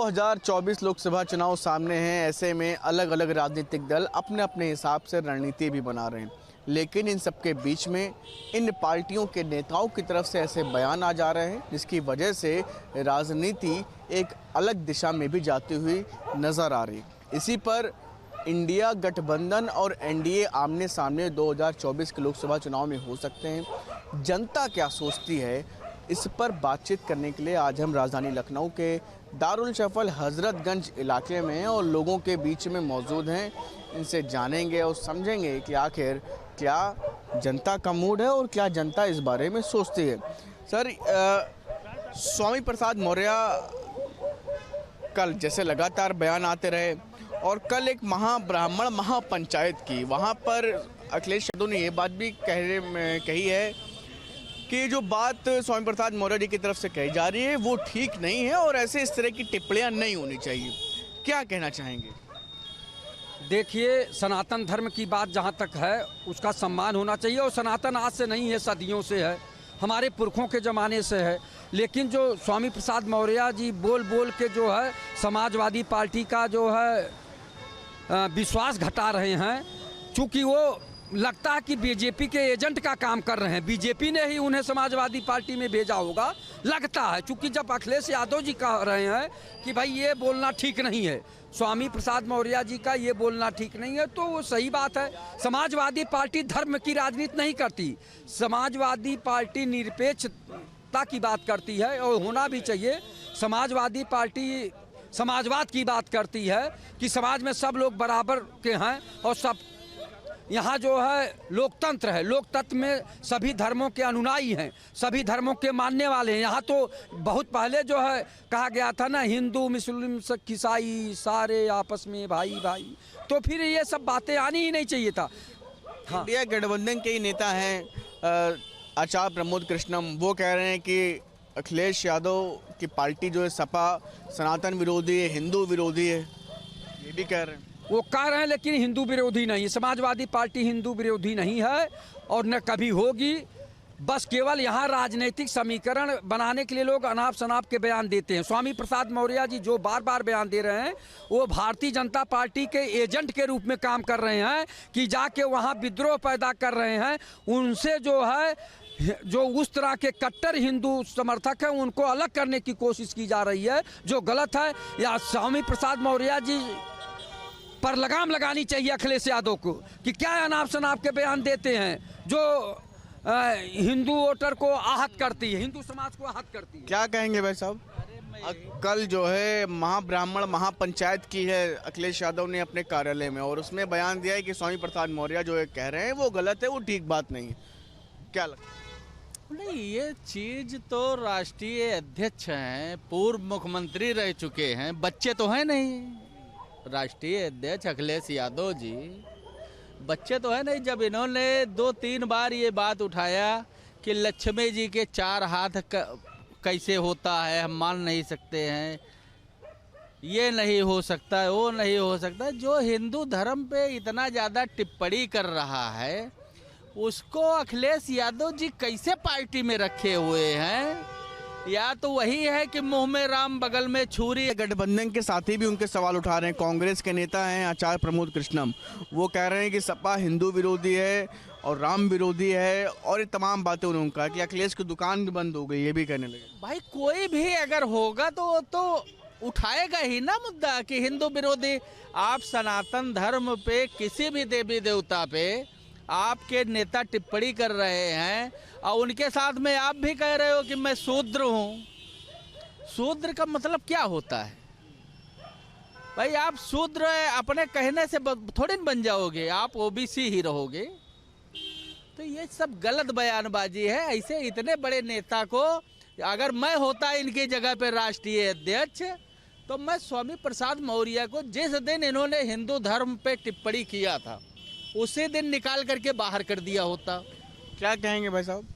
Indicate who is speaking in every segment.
Speaker 1: 2024 लोकसभा चुनाव सामने हैं। ऐसे में अलग अलग राजनीतिक दल अपने अपने हिसाब से रणनीति भी बना रहे हैं, लेकिन इन सबके बीच में इन पार्टियों के नेताओं की तरफ से ऐसे बयान आ जा रहे हैं जिसकी वजह से राजनीति एक अलग दिशा में भी जाती हुई नज़र आ रही। इसी पर इंडिया गठबंधन और एनडीए आमने सामने 2024 के लोकसभा चुनाव में हो सकते हैं। जनता क्या सोचती है, इस पर बातचीत करने के लिए आज हम राजधानी लखनऊ के दारुल शफल हजरतगंज इलाके में और लोगों के बीच में मौजूद हैं। इनसे जानेंगे और समझेंगे कि आखिर क्या जनता का मूड है और क्या जनता इस बारे में सोचती है। सर, स्वामी प्रसाद मौर्य कल जैसे लगातार बयान आते रहे और कल एक महाब्राह्मण महापंचायत की, वहाँ पर अखिलेश यादव ने ये बात भी कही है कि जो बात स्वामी प्रसाद मौर्य जी की तरफ से कही जा रही है वो ठीक नहीं है और ऐसे इस तरह की टिप्पणियां नहीं होनी चाहिए। क्या कहना चाहेंगे?
Speaker 2: देखिए, सनातन धर्म की बात जहाँ तक है उसका सम्मान होना चाहिए और सनातन आज से नहीं है, सदियों से है, हमारे पुरखों के ज़माने से है। लेकिन जो स्वामी प्रसाद मौर्य जी बोल बोल के जो है समाजवादी पार्टी का जो है विश्वास घटा रहे हैं, चूँकि वो लगता है कि बीजेपी के एजेंट का काम कर रहे हैं। बीजेपी ने ही उन्हें समाजवादी पार्टी में भेजा होगा, लगता है। चूँकि जब अखिलेश यादव जी कह रहे हैं कि भाई ये बोलना ठीक नहीं है, स्वामी प्रसाद मौर्य जी का ये बोलना ठीक नहीं है, तो वो सही बात है। समाजवादी पार्टी धर्म की राजनीति नहीं करती, समाजवादी पार्टी निरपेक्षता की बात करती है और होना भी चाहिए। समाजवादी पार्टी समाजवाद की बात करती है कि समाज में सब लोग बराबर के हैं और सब यहाँ जो है लोकतंत्र है, लोकतंत्र में सभी धर्मों के अनुयायी हैं, सभी धर्मों के मानने वाले हैं। यहाँ तो बहुत पहले जो है कहा गया था ना, हिंदू मुस्लिम ईसाई सारे आपस में भाई भाई, तो फिर ये सब बातें आनी ही नहीं चाहिए था। हाँ,
Speaker 1: इंडिया गठबंधन के ही नेता हैं आचार्य प्रमोद कृष्णम, वो कह रहे हैं कि अखिलेश यादव की पार्टी जो है सपा सनातन विरोधी है, हिंदू विरोधी है, ये भी कह रहे हैं।
Speaker 2: वो कह रहे हैं, लेकिन हिंदू विरोधी नहीं, समाजवादी पार्टी हिंदू विरोधी नहीं है और न कभी होगी। बस केवल यहाँ राजनीतिक समीकरण बनाने के लिए लोग अनाप शनाप के बयान देते हैं। स्वामी प्रसाद मौर्य जी जो बार बार बयान दे रहे हैं वो भारतीय जनता पार्टी के एजेंट के रूप में काम कर रहे हैं कि जाके वहाँ विद्रोह पैदा कर रहे हैं। उनसे जो है जो उस तरह के कट्टर हिंदू समर्थक हैं उनको अलग करने की कोशिश की जा रही है, जो गलत है। या स्वामी प्रसाद मौर्य जी पर लगाम लगानी चाहिए अखिलेश यादव को कि क्या अनाप शनाप के बयान देते हैं जो हिंदू वोटर को आहत करती है, हिंदू समाज को आहत करती है।
Speaker 1: क्या कहेंगे भाई साहब? कल जो है महाब्राह्मण महापंचायत की है अखिलेश यादव ने अपने कार्यालय में, और उसमें बयान दिया है कि स्वामी प्रसाद मौर्य जो कह रहे हैं वो गलत है, वो ठीक बात नहीं है। क्या लगता है?
Speaker 3: नहीं, ये चीज तो राष्ट्रीय अध्यक्ष हैं, पूर्व मुख्यमंत्री रह चुके हैं, बच्चे तो हैं नहीं। राष्ट्रीय अध्यक्ष अखिलेश यादव जी बच्चे तो है नहीं। जब इन्होंने 2-3 बार ये बात उठाया कि लक्ष्मी जी के 4 हाथ कैसे होता है, हम मान नहीं सकते हैं, ये नहीं हो सकता है, वो नहीं हो सकता, जो हिंदू धर्म पे इतना ज़्यादा टिप्पणी कर रहा है उसको अखिलेश यादव जी कैसे पार्टी में रखे हुए हैं? या तो वही है कि मुंह में राम बगल में छुरी।
Speaker 1: गठबंधन के साथी भी उनके सवाल उठा रहे हैं। कांग्रेस के नेता हैं आचार्य प्रमोद कृष्णम, वो कह रहे हैं कि सपा हिंदू विरोधी है और राम विरोधी है, और ये तमाम बातें उन्होंने कहा कि अखिलेश की दुकान भी बंद हो गई, ये भी कहने लगे।
Speaker 3: भाई कोई भी अगर होगा तो उठाएगा ही ना मुद्दा कि हिंदू विरोधी। आप सनातन धर्म पे किसी भी देवी देवता पे आपके नेता टिप्पणी कर रहे हैं और उनके साथ में आप भी कह रहे हो कि मैं शूद्र हूँ। शूद्र का मतलब क्या होता है भाई? आप शूद्र अपने कहने से थोड़ी न बन जाओगे, आप ओबीसी ही रहोगे। तो ये सब गलत बयानबाजी है। ऐसे इतने बड़े नेता को अगर मैं होता इनकी जगह पे राष्ट्रीय अध्यक्ष, तो मैं स्वामी प्रसाद मौर्य को जिस दिन इन्होंने हिंदू धर्म पे टिप्पणी किया था उसी दिन निकाल करके बाहर कर दिया होता।
Speaker 1: क्या कहेंगे भाई साहब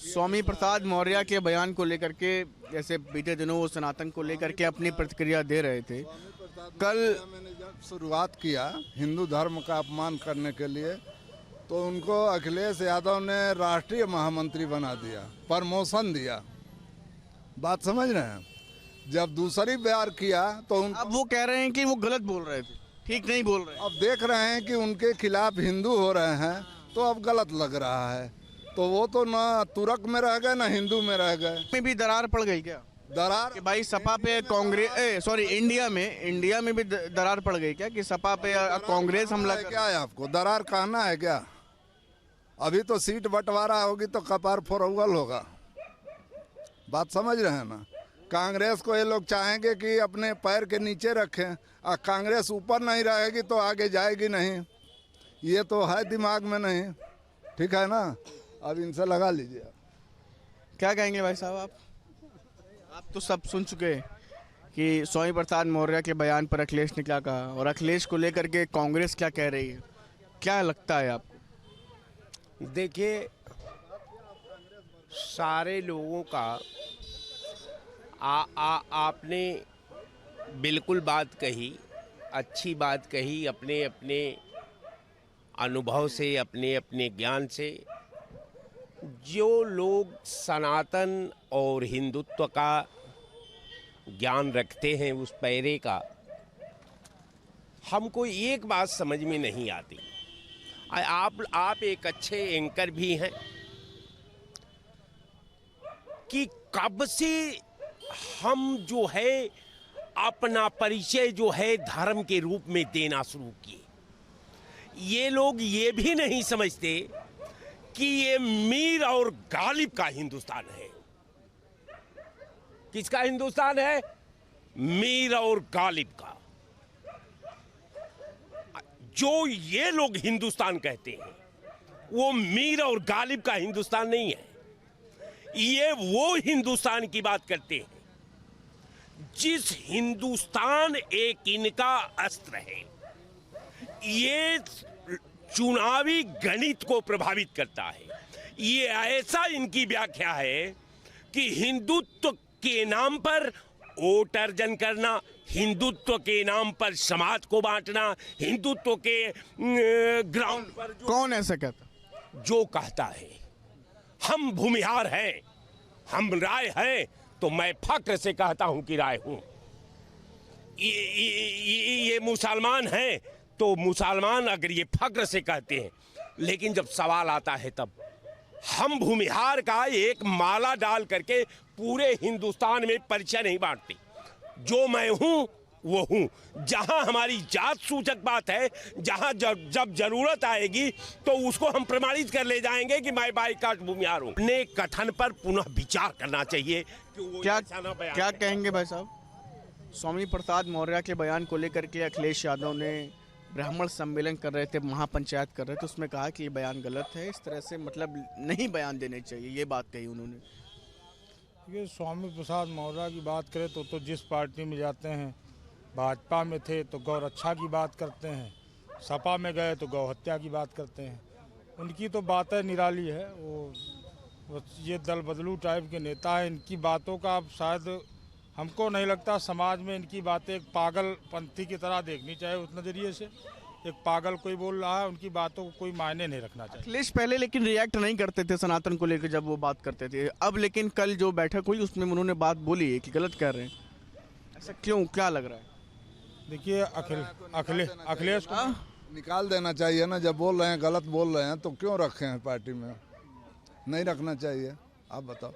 Speaker 1: स्वामी प्रसाद मौर्य के बयान को लेकर के? जैसे बीते दिनों वो सनातन को लेकर के अपनी प्रतिक्रिया दे रहे थे। कल
Speaker 4: मैंने जब शुरुआत किया हिंदू धर्म का अपमान करने के लिए, तो उनको अखिलेश यादव ने राष्ट्रीय महामंत्री बना दिया, प्रमोशन दिया। बात समझ रहे हैं? जब दूसरी बार किया तो
Speaker 1: अब वो कह रहे हैं कि वो गलत बोल रहे थे, ठीक नहीं बोल रहे।
Speaker 4: अब देख रहे हैं कि उनके खिलाफ हिंदू हो रहे हैं तो अब गलत लग रहा है। तो वो तो ना तुर्क में रह गए ना हिंदू में रह गए।
Speaker 1: में भी दरार पड़ गई क्या
Speaker 4: दरार
Speaker 1: कि भाई सपा पे कांग्रेस सॉरी इंडिया में भी दरार पड़ गई क्या कि सपा पे कांग्रेस हमला
Speaker 4: है क्या है? आपको दरार कहना है क्या? अभी तो सीट बंटवारा होगी तो कपार फोरउगल होगा। बात समझ रहे हैं ना? कांग्रेस को ये लोग चाहेंगे कि अपने पैर के नीचे रखें, और कांग्रेस ऊपर नहीं रहेगी तो आगे जाएगी नहीं। ये तो है दिमाग में नहीं, ठीक है ना? अब इनसे लगा लीजिए।
Speaker 1: क्या कहेंगे भाई साहब आप तो सब सुन चुके हैं कि स्वामी प्रसाद मौर्य के बयान पर अखिलेश ने क्या कहा और अखिलेश को लेकर के कांग्रेस क्या कह रही है, क्या लगता है आपको?
Speaker 5: देखिए, सारे लोगों का आपने बिल्कुल बात कही, अच्छी बात कही, अपने अपने अनुभव से, अपने अपने ज्ञान से। जो लोग सनातन और हिंदुत्व का ज्ञान रखते हैं उस पैरे का, हमको एक बात समझ में नहीं आती। आप एक अच्छे एंकर भी हैं कि कब से हम जो है अपना परिचय जो है धर्म के रूप में देना शुरू किए। ये लोग ये भी नहीं समझते कि ये मीर और गालिब का हिंदुस्तान है। किसका हिंदुस्तान है? मीर और गालिब का। जो ये लोग हिंदुस्तान कहते हैं वो मीर और गालिब का हिंदुस्तान नहीं है। ये वो हिंदुस्तान की बात करते हैं जिस हिंदुस्तान एक इनका अस्त्र है। ये चुनावी गणित को प्रभावित करता है। ये ऐसा इनकी व्याख्या है कि हिंदुत्व के नाम पर वोट अर्जन करना, हिंदुत्व के नाम पर समाज को बांटना, हिंदुत्व के ग्राउंड पर
Speaker 1: कौन ऐसा कहता?
Speaker 5: जो कहता है हम भूमिहार हैं, हम राय हैं, तो मैं फक्र से कहता हूं कि राय हूं। ये मुसलमान हैं तो मुसलमान अगर ये फक्र से कहते हैं, लेकिन जब सवाल आता है तब हम भूमिहार का एक माला डाल करके पूरे हिंदुस्तान में परिचय नहीं बांटते। जो मैं हूं वो हूं। जहां हमारी जात सूचक बात है, जहां जब जरूरत आएगी तो उसको हम प्रमाणित कर ले जाएंगे कि मैं बाईकाट भूमिहार हूं। अपने कथन पर पुनः विचार करना चाहिए कि वो
Speaker 1: क्या कहेंगे भाई साहब? स्वामी प्रसाद मौर्य के बयान को लेकर के अखिलेश यादव ने ब्राह्मण सम्मेलन कर रहे थे, महापंचायत कर रहे थे, उसमें कहा कि ये बयान गलत है, इस तरह से मतलब नहीं बयान देने चाहिए, ये बात कही उन्होंने।
Speaker 6: ये स्वामी प्रसाद मौर्य की बात करें तो जिस पार्टी में जाते हैं, भाजपा में थे तो गौ रक्षा की बात करते हैं, सपा में गए तो गौ हत्या की बात करते हैं। उनकी तो बातें निराली है। वो ये दल बदलू टाइप के नेता है। इनकी बातों का अब शायद हमको नहीं लगता समाज में इनकी बातें एक पागलपंथी की तरह देखनी चाहिए। उस नज़रिए से एक पागल कोई बोल रहा है, उनकी बातों को कोई मायने नहीं रखना चाहिए।
Speaker 1: अखिलेश पहले लेकिन रिएक्ट नहीं करते थे सनातन को लेकर जब वो बात करते थे, अब लेकिन कल जो बैठक हुई उसमें उन्होंने बात बोली है कि गलत कह रहे हैं। ऐसा क्यों, क्या लग रहा है?
Speaker 6: देखिए, अखिलेश को
Speaker 4: निकाल देना चाहिए ना। जब बोल रहे हैं गलत बोल रहे हैं तो क्यों रखे हैं पार्टी में? नहीं रखना चाहिए। आप बताओ।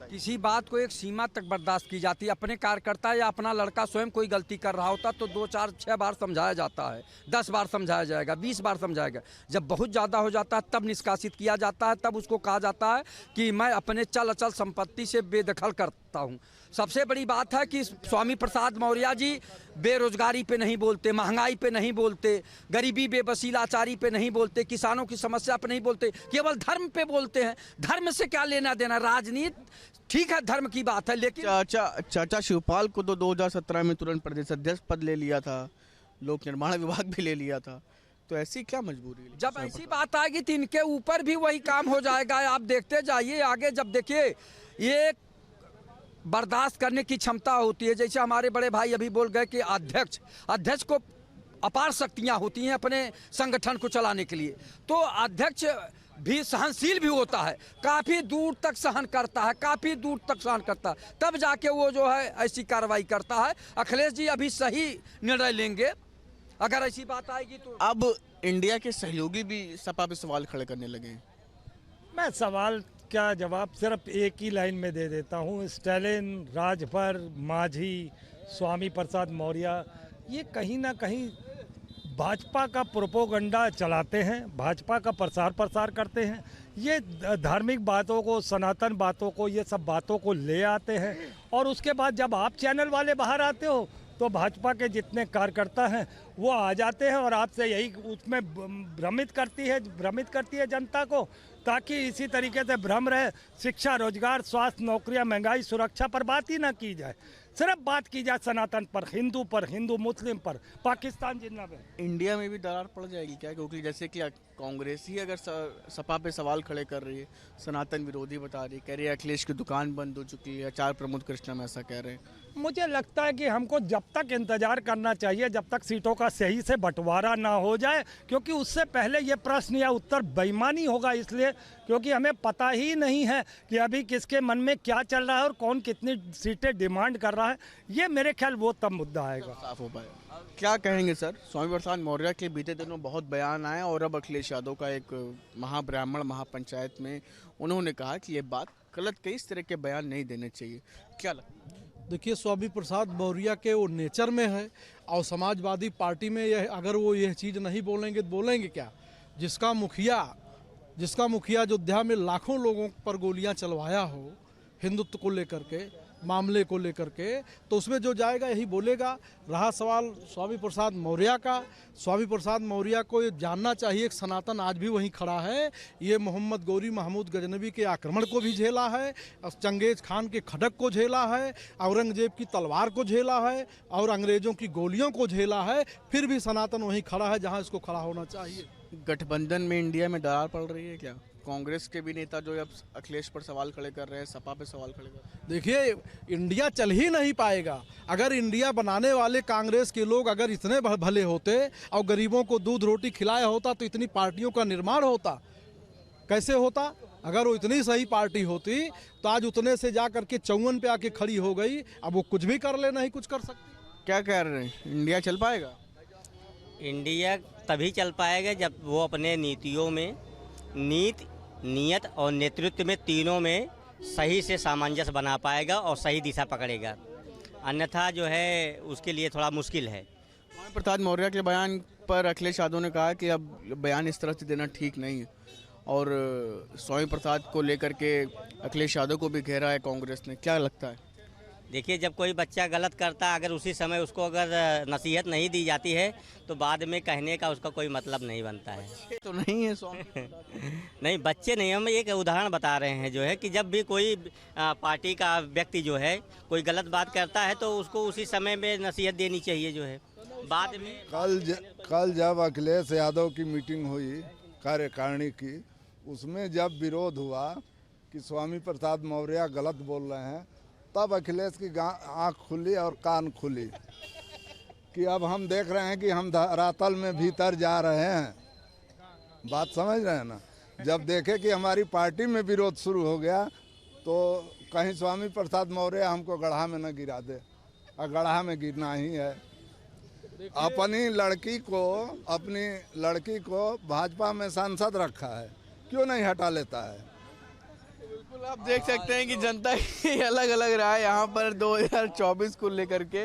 Speaker 2: किसी बात को एक सीमा तक बर्दाश्त की जाती है। अपने कार्यकर्ता या अपना लड़का स्वयं कोई गलती कर रहा होता तो 2, 4, 6 बार समझाया जाता है, 10 बार समझाया जाएगा, 20 बार समझाएगा। जब बहुत ज़्यादा हो जाता है तब निष्कासित किया जाता है, तब उसको कहा जाता है कि मैं अपने चल अचल संपत्ति से बेदखल करता हूँ। सबसे बड़ी बात है कि स्वामी प्रसाद मौर्य जी बेरोजगारी पे नहीं बोलते, महंगाई पे नहीं बोलते, गरीबी बेबसी लाचारी पे नहीं बोलते, किसानों की समस्या पे नहीं बोलते, केवल धर्म पे बोलते हैं। धर्म से क्या लेना देना? राजनीति ठीक है, धर्म की बात है, लेकिन
Speaker 1: चाचा शिवपाल को तो 2017 में तुरंत प्रदेश अध्यक्ष पद ले लिया था, लोक निर्माण विभाग भी ले लिया था, तो ऐसी क्या मजबूरी है?
Speaker 2: जब ऐसी बात आएगी तो इनके ऊपर भी वही काम हो जाएगा। आप देखते जाइए आगे। जब देखिए ये बर्दाश्त करने की क्षमता होती है। जैसे हमारे बड़े भाई अभी बोल गए कि अध्यक्ष को अपार शक्तियां होती हैं अपने संगठन को चलाने के लिए। तो अध्यक्ष भी सहनशील भी होता है, काफ़ी दूर तक सहन करता है, काफ़ी दूर तक सहन करता है, तब जाके वो जो है ऐसी कार्रवाई करता है। अखिलेश जी अभी सही निर्णय लेंगे अगर ऐसी बात आएगी तो।
Speaker 1: अब इंडिया के सहयोगी भी सपा पे सवाल खड़े करने लगे हैं।
Speaker 6: मैं सवाल का जवाब सिर्फ एक ही लाइन में दे देता हूँ। स्टालिन, राजभर, मांझी, स्वामी प्रसाद मौर्य ये कहीं ना कहीं भाजपा का प्रोपोगंडा चलाते हैं, भाजपा का प्रसार करते हैं। ये धार्मिक बातों को, सनातन बातों को, ये सब बातों को ले आते हैं और उसके बाद जब आप चैनल वाले बाहर आते हो तो भाजपा के जितने कार्यकर्ता हैं वो आ जाते हैं और आपसे यही उसमें भ्रमित करती है जनता को, ताकि इसी तरीके से भ्रम रहे। शिक्षा, रोजगार, स्वास्थ्य, नौकरियां, महंगाई, सुरक्षा पर बात ही ना की जाए, सिर्फ बात की जाए सनातन पर, हिंदू मुस्लिम पर, पाकिस्तान जिंदाबाद।
Speaker 1: इंडिया में भी दरार पड़ जाएगी क्या? क्योंकि जैसे कि कांग्रेस ही अगर सपा पे सवाल खड़े कर रही है, सनातन विरोधी बता रही है, कह रही है अखिलेश की दुकान बंद हो चुकी है, 4 प्रमोद कृष्णम ऐसा कह रहे हैं।
Speaker 6: मुझे लगता है कि हमको जब तक इंतजार करना चाहिए जब तक सीटों का सही से बंटवारा ना हो जाए, क्योंकि उससे पहले ये प्रश्न या उत्तर बेईमानी होगा। इसलिए क्योंकि हमें पता ही नहीं है कि अभी किसके मन में क्या चल रहा है और कौन कितनी सीटें डिमांड कर रहा है। ये मेरे ख्याल वो तब मुद्दा आएगा,
Speaker 1: साफ हो पाएगा। क्या कहेंगे सर? स्वामी प्रसाद मौर्य के बीते दिनों बहुत बयान आए और अब अखिलेश यादव का एक महाब्राह्मण महापंचायत में उन्होंने कहा कि ये बात गलत कही, इस तरह के बयान नहीं देने चाहिए। क्या लगता है?
Speaker 7: देखिए, स्वामी प्रसाद मौर्य के वो नेचर में है और समाजवादी पार्टी में यह अगर वो यह चीज़ नहीं बोलेंगे तो बोलेंगे क्या? जिसका मुखिया अयोध्या में लाखों लोगों पर गोलियां चलवाया हो हिंदुत्व को लेकर के, मामले को लेकर के, तो उसमें जो जाएगा यही बोलेगा। रहा सवाल स्वामी प्रसाद मौर्य का, स्वामी प्रसाद मौर्य को ये जानना चाहिए कि सनातन आज भी वहीं खड़ा है। ये मोहम्मद गौरी महमूद गजनबी के आक्रमण को भी झेला है, चंगेज खान के खड़क को झेला है, औरंगजेब की तलवार को झेला है और अंग्रेज़ों की गोलियों को झेला है, फिर भी सनातन वहीं खड़ा है जहाँ इसको खड़ा होना चाहिए।
Speaker 1: गठबंधन में इंडिया में दरार पड़ रही है क्या? कांग्रेस के भी नेता जो अब अखिलेश पर सवाल खड़े कर रहे हैं, सपा पे सवाल खड़े कर रहे हैं।
Speaker 7: देखिए, इंडिया चल ही नहीं पाएगा अगर इंडिया बनाने वाले कांग्रेस के लोग अगर इतने भले होते और गरीबों को दूध रोटी खिलाया होता तो इतनी पार्टियों का निर्माण होता? कैसे होता? अगर वो इतनी सही पार्टी होती तो आज उतने से जा करके 54 पे आके खड़ी हो गई। अब वो कुछ भी कर ले, नहीं कुछ कर सकती।
Speaker 1: क्या कह रहे हैं, इंडिया चल पाएगा?
Speaker 8: इंडिया तभी चल पाएगा जब वो अपने नीतियों में नीयत और नेतृत्व में तीनों में सही से सामंजस्य बना पाएगा और सही दिशा पकड़ेगा। अन्यथा जो है उसके लिए थोड़ा मुश्किल है।
Speaker 1: स्वामी प्रसाद मौर्य के बयान पर अखिलेश यादव ने कहा कि अब बयान इस तरह से देना ठीक नहीं है और स्वामी प्रसाद को लेकर के अखिलेश यादव को भी घेरा है कांग्रेस ने। क्या लगता है?
Speaker 8: देखिए, जब कोई बच्चा गलत करता अगर उसी समय उसको अगर नसीहत नहीं दी जाती है तो बाद में कहने का उसका कोई मतलब नहीं बनता है।
Speaker 1: तो नहीं है स्वामी
Speaker 8: नहीं, बच्चे नहीं, हम एक उदाहरण बता रहे हैं जो है कि जब भी कोई पार्टी का व्यक्ति जो है कोई गलत बात करता है तो उसको उसी समय में नसीहत देनी चाहिए जो है। बाद में
Speaker 4: कल जब अखिलेश यादव की मीटिंग हुई कार्यकारिणी की, उसमें जब विरोध हुआ कि स्वामी प्रसाद मौर्य गलत बोल रहे हैं, तब अखिलेश की आँख खुली और कान खुली कि अब हम देख रहे हैं कि हम धरातल में भीतर जा रहे हैं। बात समझ रहे हैं ना? जब देखे कि हमारी पार्टी में विरोध शुरू हो गया तो कहीं स्वामी प्रसाद मौर्य हमको गड्ढा में न गिरा दे, और गड्ढा में गिरना ही है। अपनी लड़की को भाजपा में सांसद रखा है, क्यों नहीं हटा लेता है?
Speaker 1: बिल्कुल, आप देख सकते हैं कि जनता की अलग अलग राय यहाँ पर 2024 को लेकर के।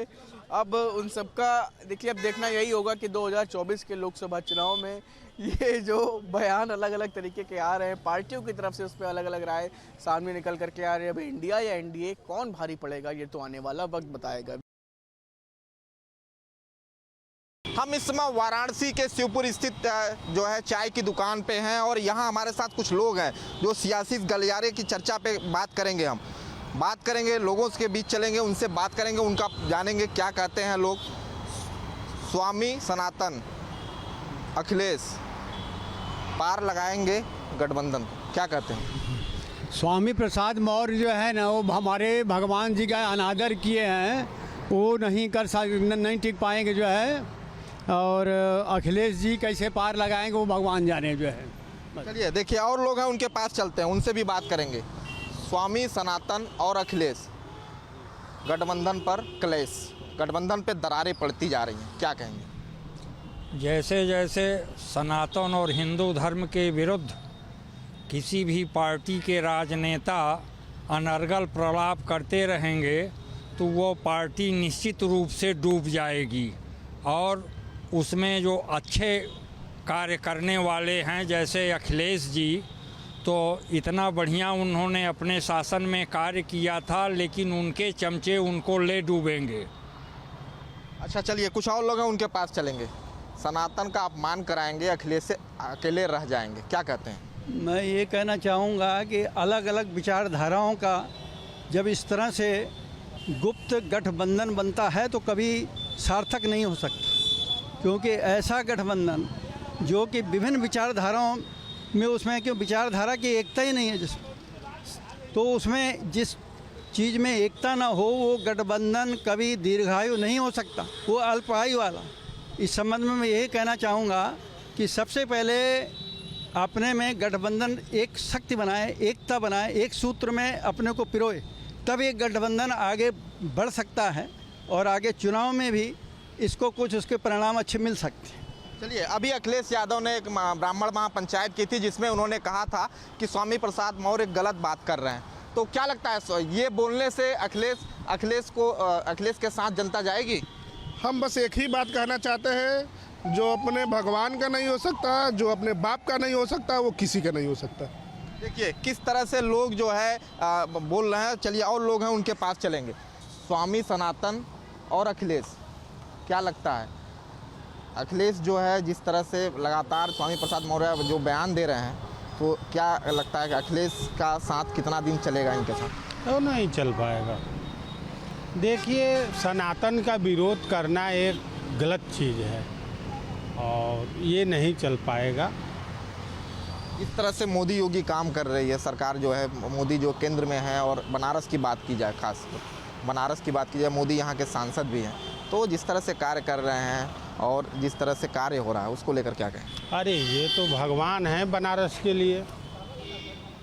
Speaker 1: अब उन सबका देखिए, अब देखना यही होगा कि 2024 के लोकसभा चुनाव में ये जो बयान अलग अलग तरीके के आ रहे हैं, पार्टियों की तरफ से उस पर अलग अलग राय सामने निकल करके आ रही है। अब इंडिया या एनडीए कौन भारी पड़ेगा, ये तो आने वाला वक्त बताएगा।
Speaker 9: हम इस समय वाराणसी के शिवपुर स्थित जो है चाय की दुकान पे हैं और यहाँ हमारे साथ कुछ लोग हैं जो सियासी गलियारे की चर्चा पे बात करेंगे। हम बात करेंगे, लोगों के बीच चलेंगे, उनसे बात करेंगे, उनका जानेंगे क्या कहते हैं लोग। स्वामी सनातन अखिलेश पार लगाएंगे गठबंधन, क्या कहते हैं?
Speaker 10: स्वामी प्रसाद मौर्य जो है ना, वो हमारे भगवान जी का अनादर किए हैं, वो नहीं टिक पाएंगे जो है। और अखिलेश जी कैसे पार लगाएंगे वो भगवान जाने जो है।
Speaker 9: चलिए देखिए और लोग हैं उनके पास चलते हैं, उनसे भी बात करेंगे। स्वामी सनातन और अखिलेश गठबंधन पर क्लेश, गठबंधन पे दरारें पड़ती जा रही हैं, क्या कहेंगे?
Speaker 11: जैसे जैसे सनातन और हिंदू धर्म के विरुद्ध किसी भी पार्टी के राजनेता अनर्गल प्रलाप करते रहेंगे तो वो पार्टी निश्चित रूप से डूब जाएगी। और उसमें जो अच्छे कार्य करने वाले हैं जैसे अखिलेश जी, तो इतना बढ़िया उन्होंने अपने शासन में कार्य किया था, लेकिन उनके चमचे उनको ले डूबेंगे।
Speaker 9: अच्छा चलिए कुछ और लोग हैं उनके पास चलेंगे। सनातन का अपमान कराएंगे, अखिलेश से अकेले रह जाएंगे, क्या कहते हैं?
Speaker 12: मैं ये कहना चाहूँगा कि अलग अलग विचारधाराओं का जब इस तरह से गुप्त गठबंधन बनता है तो कभी सार्थक नहीं हो सकता, क्योंकि ऐसा गठबंधन जो कि विभिन्न विचारधाराओं में उसमें क्यों विचारधारा की एकता ही नहीं है जिसमें, तो उसमें जिस चीज़ में एकता ना हो वो गठबंधन कभी दीर्घायु नहीं हो सकता, वो अल्पायु वाला। इस संबंध में मैं यही कहना चाहूँगा कि सबसे पहले अपने में गठबंधन एक शक्ति बनाए, एकता बनाए, एक सूत्र में अपने को पिरोए, तब एक गठबंधन आगे बढ़ सकता है और आगे चुनाव में भी इसको कुछ उसके परिणाम अच्छे मिल सकते हैं।
Speaker 9: चलिए अभी अखिलेश यादव ने एक ब्राह्मण महापंचायत की थी जिसमें उन्होंने कहा था कि स्वामी प्रसाद मौर्य गलत बात कर रहे हैं, तो क्या लगता है ये बोलने से अखिलेश के साथ जनता जाएगी?
Speaker 13: हम बस एक ही बात कहना चाहते हैं, जो अपने भगवान का नहीं हो सकता, जो अपने बाप का नहीं हो सकता, वो किसी का नहीं हो सकता।
Speaker 9: देखिए किस तरह से लोग जो है बोल रहे हैं। चलिए और लोग हैं उनके पास चलेंगे। स्वामी सनातन और अखिलेश, क्या लगता है? अखिलेश जो है जिस तरह से लगातार स्वामी प्रसाद मौर्य जो बयान दे रहे हैं, तो क्या लगता है कि अखिलेश का साथ कितना दिन चलेगा इनके साथ?
Speaker 14: तो नहीं चल पाएगा। देखिए सनातन का विरोध करना एक गलत चीज़ है और ये नहीं चल पाएगा।
Speaker 9: इस तरह से मोदी योगी काम कर रही है सरकार जो है, मोदी जो केंद्र में है, और बनारस की बात की जाए, खास बनारस की बात की जाए, मोदी यहाँ के सांसद भी हैं, तो जिस तरह से कार्य कर रहे हैं और जिस तरह से कार्य हो रहा है उसको लेकर क्या कहें?
Speaker 14: अरे ये तो भगवान हैं बनारस के लिए,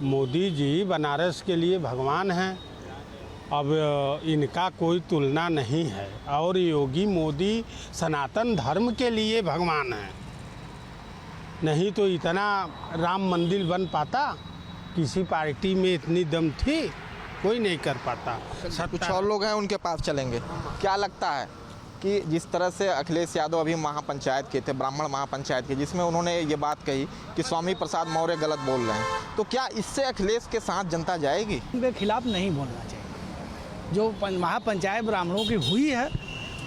Speaker 14: मोदी जी बनारस के लिए भगवान हैं। अब इनका कोई तुलना नहीं है। और योगी मोदी सनातन धर्म के लिए भगवान हैं, नहीं तो इतना राम मंदिर बन पाता? किसी पार्टी में इतनी दम थी? कोई नहीं कर पाता।
Speaker 9: कुछ और लोग हैं उनके पास चलेंगे। क्या लगता है कि जिस तरह से अखिलेश यादव अभी महापंचायत के थे, ब्राह्मण महापंचायत के, जिसमें उन्होंने ये बात कही कि स्वामी प्रसाद मौर्य गलत बोल रहे हैं, तो क्या इससे अखिलेश के साथ जनता जाएगी?
Speaker 15: उनके खिलाफ नहीं बोलना चाहिए। जो महापंचायत ब्राह्मणों की हुई है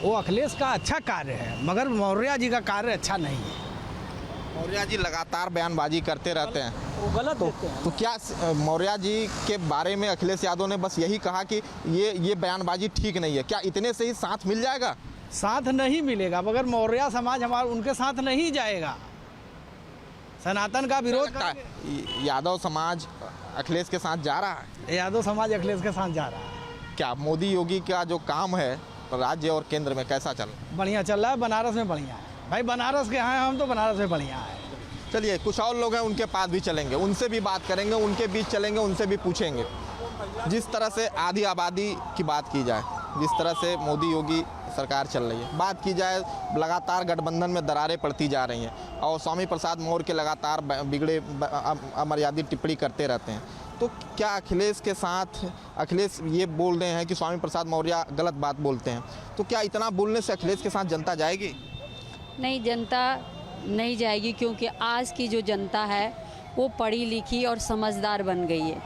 Speaker 15: वो अखिलेश का अच्छा कार्य है, मगर मौर्य जी का कार्य अच्छा नहीं है।
Speaker 9: मौर्य जी लगातार बयानबाजी करते रहते हैं,
Speaker 15: वो गलत होते हैं।
Speaker 9: तो क्या मौर्य जी के बारे में अखिलेश यादव ने बस यही कहा कि ये बयानबाजी ठीक नहीं है, क्या इतने से ही साथ मिल जाएगा?
Speaker 15: साथ नहीं मिलेगा, मगर मौर्य समाज हमारा उनके साथ नहीं जाएगा। सनातन का विरोध
Speaker 9: यादव समाज अखिलेश के साथ जा रहा है।
Speaker 15: यादव समाज अखिलेश के साथ जा रहा है।
Speaker 9: क्या मोदी योगी का जो काम है राज्य और केंद्र में कैसा चल रहा है?
Speaker 15: बढ़िया चल रहा है, बनारस में बढ़िया है भाई, बनारस के हैं हम तो बनारस में बढ़िया है।
Speaker 9: चलिए कुछ और लोग हैं उनके पास भी चलेंगे, उनसे भी बात करेंगे, उनके बीच चलेंगे, उनसे भी पूछेंगे। जिस तरह से आधी आबादी की बात की जाए, जिस तरह से मोदी योगी सरकार चल रही है, बात की जाए, लगातार गठबंधन में दरारें पड़ती जा रही हैं और स्वामी प्रसाद मौर्य के लगातार बिगड़े अमर्यादित टिप्पणी करते रहते हैं, तो क्या अखिलेश के साथ, अखिलेश ये बोल रहे हैं कि स्वामी प्रसाद मौर्य गलत बात बोलते हैं, तो क्या इतना बोलने से अखिलेश के साथ जनता जाएगी?
Speaker 16: नहीं, जनता नहीं जाएगी, क्योंकि आज की जो जनता है वो पढ़ी लिखी और समझदार बन गई है।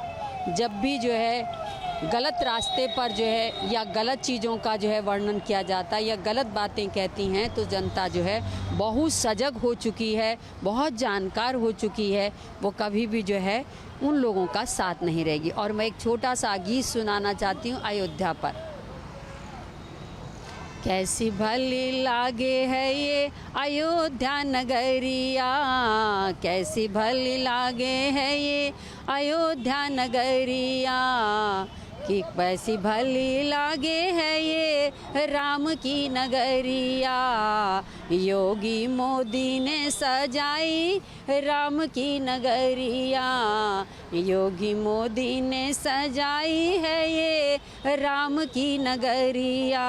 Speaker 16: जब भी जो है गलत रास्ते पर जो है या गलत चीज़ों का जो है वर्णन किया जाता है या गलत बातें कहती हैं, तो जनता जो है बहुत सजग हो चुकी है, बहुत जानकार हो चुकी है, वो कभी भी जो है उन लोगों का साथ नहीं रहेगी। और मैं एक छोटा सा गीत सुनाना चाहती हूँ अयोध्या पर। कैसी भली लागे है ये अयोध्या नगरिया, कैसी भली लागे है ये अयोध्या नगरिया, कि कैसी भली लागे है ये राम की नगरिया, योगी मोदी ने सजाई राम की नगरिया, योगी मोदी ने सजाई है ये राम की नगरिया,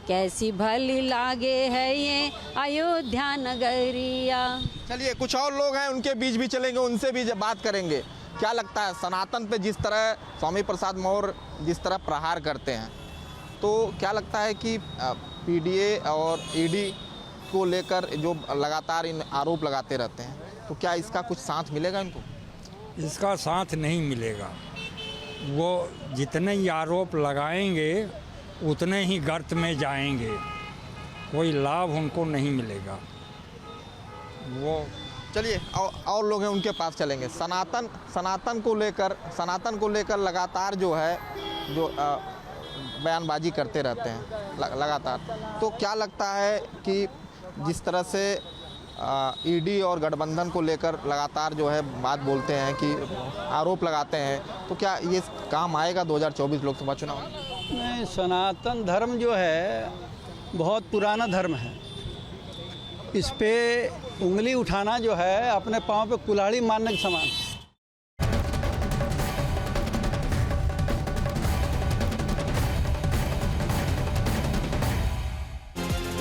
Speaker 16: कैसी भली लागे है ये अयोध्या नगरिया।
Speaker 9: चलिए कुछ और लोग हैं, उनके बीच भी चलेंगे, उनसे भी बात करेंगे। क्या लगता है सनातन पे जिस तरह स्वामी प्रसाद मौर्य जिस तरह प्रहार करते हैं, तो क्या लगता है कि पीडीए और ईडी को लेकर जो लगातार इन आरोप लगाते रहते हैं, तो क्या इसका कुछ साथ मिलेगा इनको?
Speaker 11: इसका साथ नहीं मिलेगा। वो जितने ही आरोप लगाएंगे उतने ही गर्त में जाएंगे, कोई लाभ उनको नहीं मिलेगा। वो
Speaker 9: चलिए और लोग हैं, उनके पास चलेंगे। सनातन को लेकर लगातार जो है जो बयानबाजी करते रहते हैं लगातार, तो क्या लगता है कि जिस तरह से ईडी और गठबंधन को लेकर लगातार जो है बात बोलते हैं कि आरोप लगाते हैं, तो क्या ये काम आएगा 2024 लोकसभा चुनाव में?
Speaker 12: नहीं, सनातन धर्म जो है बहुत पुराना धर्म है। इस पे उंगली उठाना जो है अपने पाँव पे कुल्हाड़ी मारने के समान।